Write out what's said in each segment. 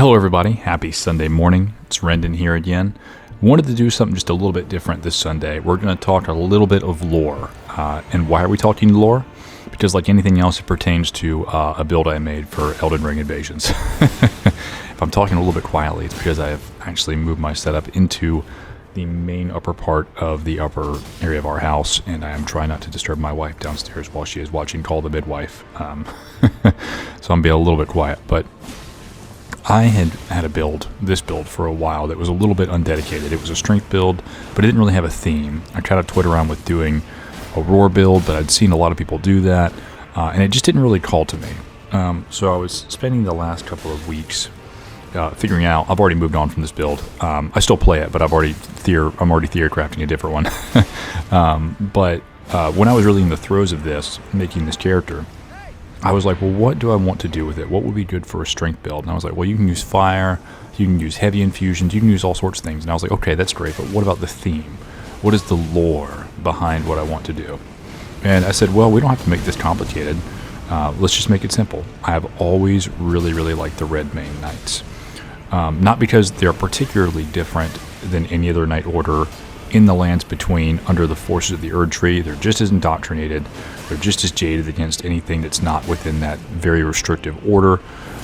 Hello everybody, happy Sunday morning. It's Rendon here again. Wanted to do something just a little bit different this Sunday. We're going to talk a little bit of lore. And why are we talking lore? Because like anything else, it pertains to a build I made for Elden Ring Invasions. If I'm talking a little bit quietly, it's because I have actually moved my setup into the main upper part of the upper area of our house, and I am trying not to disturb my wife downstairs while she is watching Call the Midwife. So I'm being a little bit quiet, but I had this build for a while that was a little bit undedicated. It was a strength build, but it didn't really have a theme. I kind of toyed around with doing a roar build, but I'd seen a lot of people do that, and it just didn't really call to me. So I was spending the last couple of weeks figuring out. I've already moved on from this build. I still play it, but I'm already theorycrafting a different one. But when I was really in the throes of this, making this character, I was like, well, what do I want to do with it? What would be good for a strength build? And I was like, well, you can use fire, you can use heavy infusions, you can use all sorts of things. And I was like, okay, that's great, but what about the theme? What is the lore behind what I want to do? And I said, well, we don't have to make this complicated. Let's just make it simple. I have always really, really liked the Redmane Knights. Not because they're particularly different than any other Knight Order in the lands between under the forces of the Erd Tree. They're just as indoctrinated. They're just as jaded against anything that's not within that very restrictive order.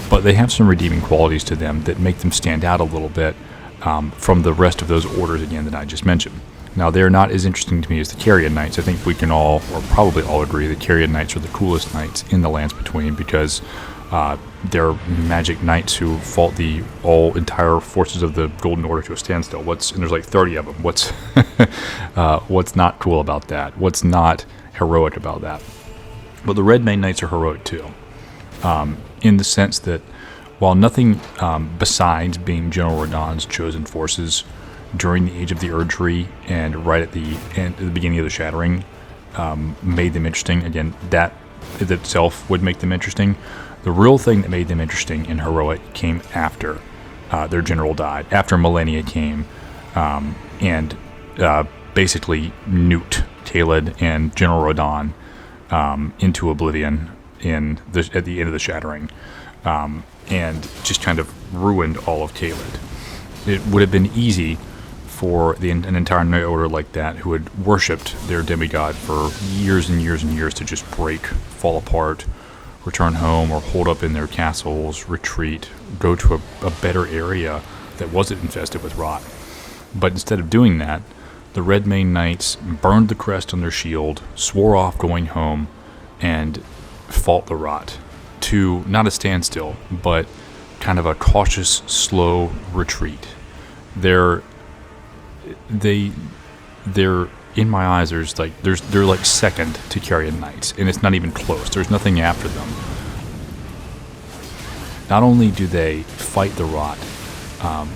But they have some redeeming qualities to them that make them stand out a little bit from the rest of those orders, again, that I just mentioned. Now, they're not as interesting to me as the Caelid Knights. I think we can all, or probably all agree, that Caelid Knights are the coolest knights in the lands between because they're magic knights who fought the entire forces of the Golden Order to a standstill. And there's like 30 of them. What's not cool about that? What's not heroic about that? But the Redmane Knights are heroic too, in the sense that while nothing besides being General Radahn's chosen forces during the Age of the Erd Tree and right at the beginning of the Shattering made them interesting. Again, that itself would make them interesting. The real thing that made them interesting and heroic came after their general died, after Malenia came and basically nuked Caelid and General Radahn into oblivion at the end of the Shattering, and just kind of ruined all of Caelid. It would have been easy for an entire Knight Order like that, who had worshipped their demigod for years and years and years, to just break, fall apart, return home, or hold up in their castles, retreat, go to a better area that wasn't infested with rot. But instead of doing that, the Redmane Knights burned the crest on their shield, swore off going home, and fought the rot to not a standstill, but kind of a cautious, slow retreat. They're in my eyes, they're like second to Caelid Knights, and it's not even close. There's nothing after them. Not only do they fight the rot,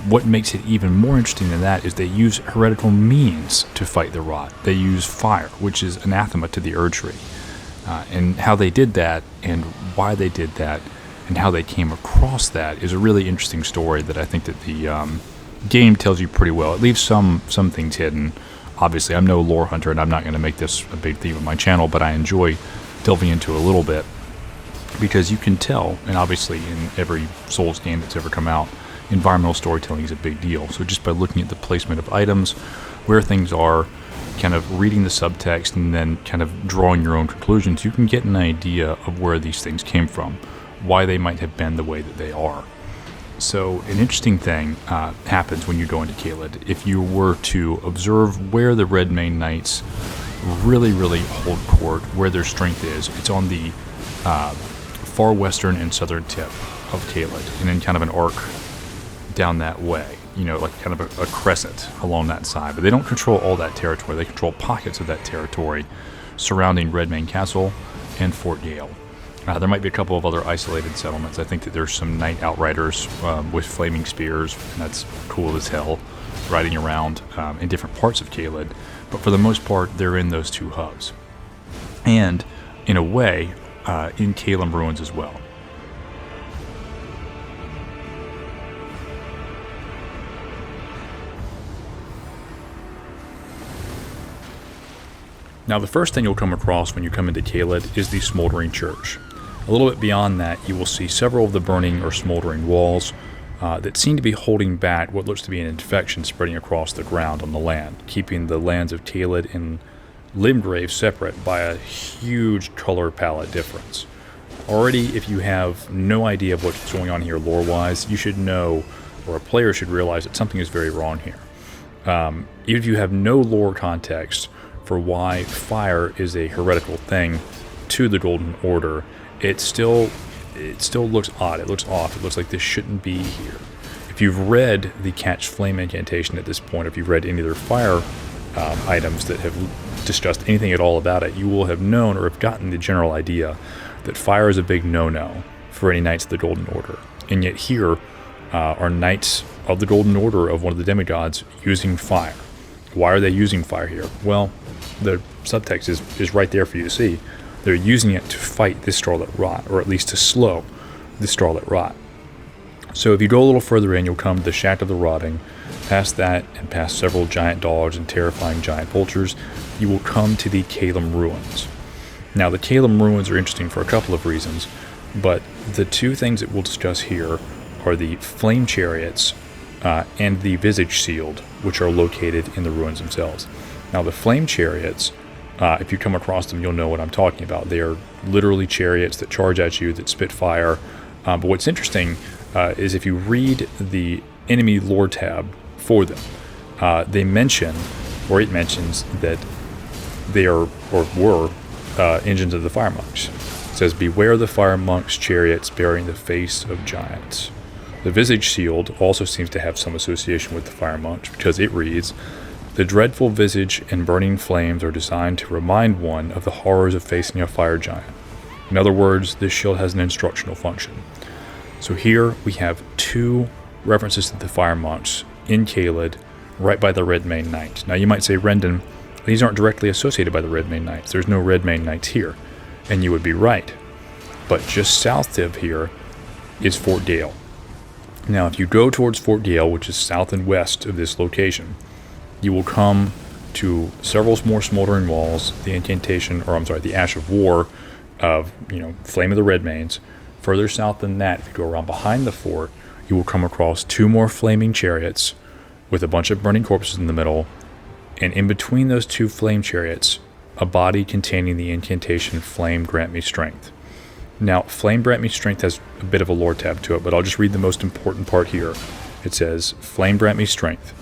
what makes it even more interesting than that is they use heretical means to fight the rot. They use fire, which is anathema to the Erd Tree. And how they did that, and why they did that, and how they came across that is a really interesting story that I think that the game tells you pretty well. It leaves some things hidden. Obviously, I'm no lore hunter, and I'm not going to make this a big theme of my channel, but I enjoy delving into a little bit, because you can tell, and obviously in every Souls game that's ever come out, environmental storytelling is a big deal. So just by looking at the placement of items, where things are, kind of reading the subtext, and then kind of drawing your own conclusions, you can get an idea of where these things came from, why they might have been the way that they are. So an interesting thing happens when you go into Caelid. If you were to observe where the Redmane Knights really, really hold court, where their strength is, it's on the far western and southern tip of Caelid, and then kind of an arc down that way, like kind of a crescent along that side. But they don't control all that territory. They control pockets of that territory surrounding Redmane Castle and Fort Gale. There might be a couple of other isolated settlements. I think that there's some Knight Outriders with flaming spears, and that's cool as hell, riding around in different parts of Caelid. But for the most part, they're in those two hubs. And, in a way, in Caelid ruins as well. Now, the first thing you'll come across when you come into Caelid is the Smoldering Church. A little bit beyond that, you will see several of the burning or smoldering walls, that seem to be holding back what looks to be an infection spreading across the ground on the land, keeping the lands of Caelid and Limgrave separate by a huge color palette difference. Already, if you have no idea of what's going on here lore-wise, you should know, or a player should realize, that something is very wrong here. Even if you have no lore context for why fire is a heretical thing to the Golden Order, it still looks odd. It looks off. It looks like this shouldn't be here. If you've read the Catch Flame incantation at this point, if you've read any other fire items that have discussed anything at all about it, you will have known or have gotten the general idea that fire is a big no-no for any Knights of the Golden Order. And yet here are Knights of the Golden Order of one of the demigods using fire. Why are they using fire here? Well, the subtext is right there for you to see. They're using it to fight this Scarlet Rot, or at least to slow the Scarlet Rot. So if you go a little further in, you'll come to the Shack of the Rotting. Past that, and past several giant dogs and terrifying giant vultures, you will come to the Caelid Ruins. Now, the Caelid Ruins are interesting for a couple of reasons, but the two things that we'll discuss here are the Flame Chariots and the Visage Shield, which are located in the ruins themselves. Now, the Flame Chariots, if you come across them, you'll know what I'm talking about. They are literally chariots that charge at you, that spit fire. But what's interesting is if you read the enemy lore tab for them, they mention, or it mentions, that they are, or were, engines of the Fire Monks. It says, "Beware the Fire Monks' chariots bearing the face of giants." The Visage Shield also seems to have some association with the Fire Monks, because it reads, "The dreadful visage and burning flames are designed to remind one of the horrors of facing a fire giant." In other words, this shield has an instructional function. So here we have two references to the Fire Monks in Caelid, right by the Redmane Knights. Now you might say, Rendon, these aren't directly associated by the Redmane Knights. There's no Redmane Knights here. And you would be right. But just south of here is Fort Gale. Now if you go towards Fort Gale, which is south and west of this location, you will come to several more smoldering walls, the incantation, or I'm sorry, the Ash of War of, Flame of the Redmanes. Further south than that, if you go around behind the fort, you will come across two more flaming chariots with a bunch of burning corpses in the middle, and in between those two flame chariots, a body containing the incantation Flame Grant Me Strength. Now, Flame Grant Me Strength has a bit of a lore tab to it, but I'll just read the most important part here. It says, "Flame Grant Me Strength,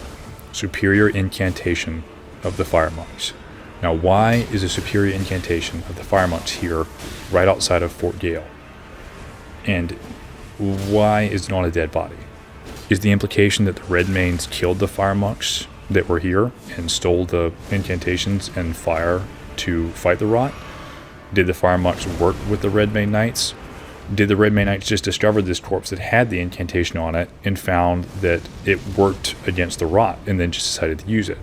superior incantation of the Fire Monks." Now, why is a superior incantation of the Fire Monks here, right outside of Fort Gale? And why is it not a dead body? Is the implication that the Redmanes killed the Fire Monks that were here and stole the incantations and fire to fight the rot? Did the Fire Monks work with the Redmane Knights? Did the Redmane Knights just discover this corpse that had the incantation on it and found that it worked against the rot and then just decided to use it?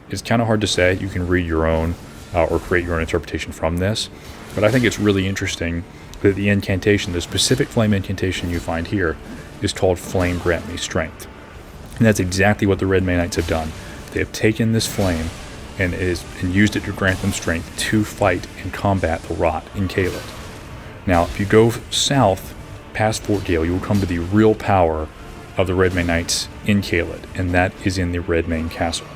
It's kind of hard to say. You can read your own or create your own interpretation from this. But I think it's really interesting that the incantation, the specific flame incantation you find here, is called Flame Grant Me Strength. And that's exactly what the Redmane Knights have done. They have taken this flame and used it to grant them strength to fight and combat the rot in Caelid. Now, if you go south past Fort Gale, you will come to the real power of the Redmane Knights in Caelid, and that is in the Redmane Castle.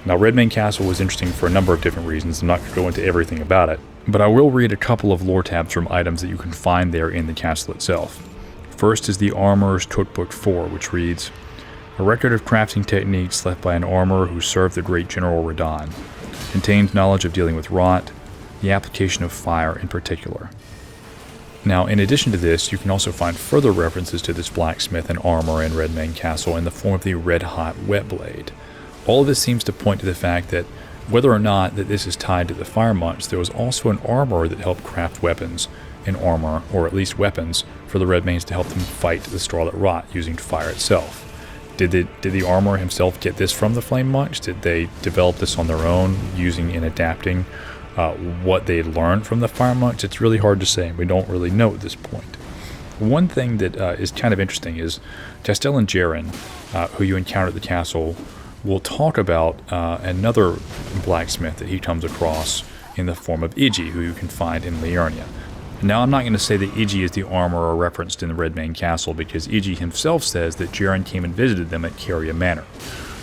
Now, Redmane Castle was interesting for a number of different reasons. I'm not going to go into everything about it, but I will read a couple of lore tabs from items that you can find there in the castle itself. First is the Armorer's Cookbook 4, which reads, "A record of crafting techniques left by an armorer who served the great General Radahn. Contains knowledge of dealing with rot, the application of fire in particular." Now, in addition to this, you can also find further references to this blacksmith and armor in Redmane Castle in the form of the red-hot wet blade. All of this seems to point to the fact that whether or not that this is tied to the Fire Monks, there was also an armorer that helped craft weapons and armor, or at least weapons, for the Redmanes to help them fight the Scarlet Rot using fire itself. Did the armorer himself get this from the Flame Monks? Did they develop this on their own, using and adapting what they had learned from the Fire Monks? It's really hard to say, and we don't really know at this point. One thing that is kind of interesting is Castellan Jaren, who you encounter at the castle, will talk about another blacksmith that he comes across in the form of Iji, who you can find in Liurnia. Now, I'm not going to say that Iji is the armorer referenced in the Redmane Castle, because Iji himself says that Jaren came and visited them at Caria Manor.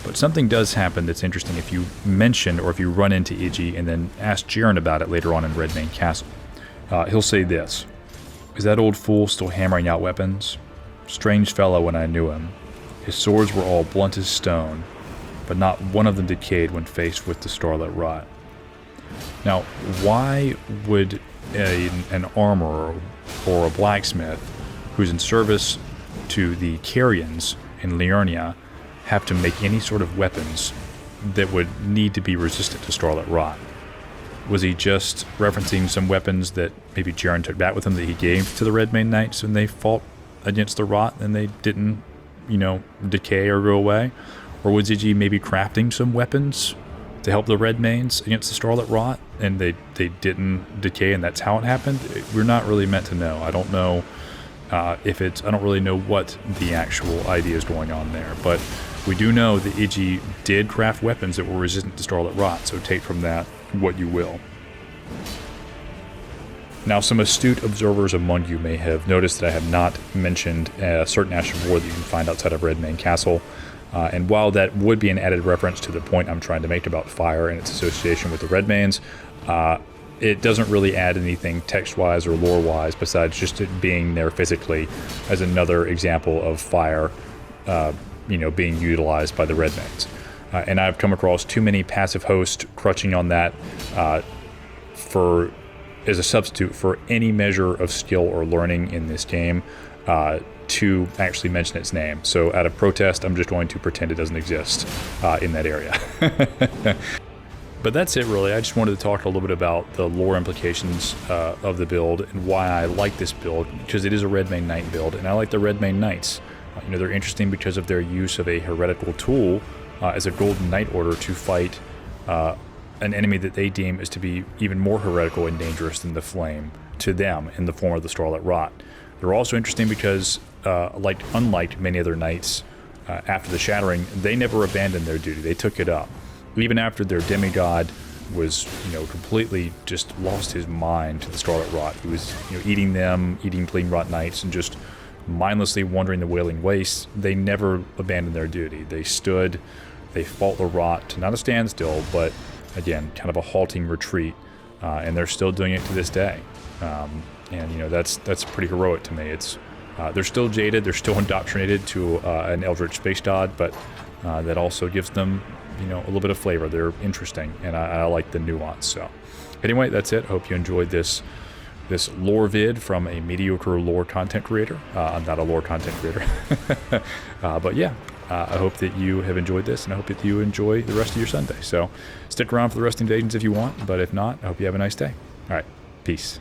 But something does happen that's interesting if you mention or if you run into Iji and then ask Jaren about it later on in Redmane Castle. He'll say this: "Is that old fool still hammering out weapons? Strange fellow when I knew him. His swords were all blunt as stone, but not one of them decayed when faced with the starlit rot." Now, why would an armorer or a blacksmith who's in service to the Carians in Liurnia have to make any sort of weapons that would need to be resistant to starlit rot? Was he just referencing some weapons that maybe Jaren took back with him that he gave to the Redmane Knights when they fought against the rot and they didn't, decay or go away? Or was Iji maybe crafting some weapons to help the Redmanes against the starlit rot and they didn't decay and that's how it happened? We're not really meant to know. I don't know I don't really know what the actual idea is going on there, but we do know that Iji did craft weapons that were resistant to starlit rot, so take from that what you will. Now, some astute observers among you may have noticed that I have not mentioned a certain ash of war that you can find outside of Redmane Castle. And while that would be an added reference to the point I'm trying to make about fire and its association with the Redmanes, it doesn't really add anything text-wise or lore-wise besides just it being there physically as another example of fire, being utilized by the Redmanes. And I've come across too many passive hosts crutching on that as a substitute for any measure of skill or learning in this game to actually mention its name. So out of protest, I'm just going to pretend it doesn't exist in that area. But that's it, really. I just wanted to talk a little bit about the lore implications of the build and why I like this build, because it is a Redmane Knight build, and I like the Redmane Knights. They're interesting because of their use of a heretical tool as a Golden Knight order to fight an enemy that they deem is to be even more heretical and dangerous than the Flame to them in the form of the Starlit Rot. They're also interesting because, unlike many other knights after the Shattering, they never abandoned their duty. They took it up. Even after their demigod was, completely just lost his mind to the Starlit Rot. He was, eating Bleeding Rot Knights and just mindlessly wandering the Wailing Wastes. They never abandoned their duty. They stood, they fought the Rot to not a standstill, but again, kind of a halting retreat, and they're still doing it to this day. That's pretty heroic to me. They're still jaded, they're still indoctrinated to an Eldritch space god, but that also gives them a little bit of flavor. They're interesting, and I like the nuance. So anyway, that's it. Hope you enjoyed this lore vid from a mediocre lore content creator. I'm not a lore content creator. But yeah, I hope that you have enjoyed this, and I hope that you enjoy the rest of your Sunday. So stick around for the rest of the invasions if you want, but if not, I hope you have a nice day. All right, peace.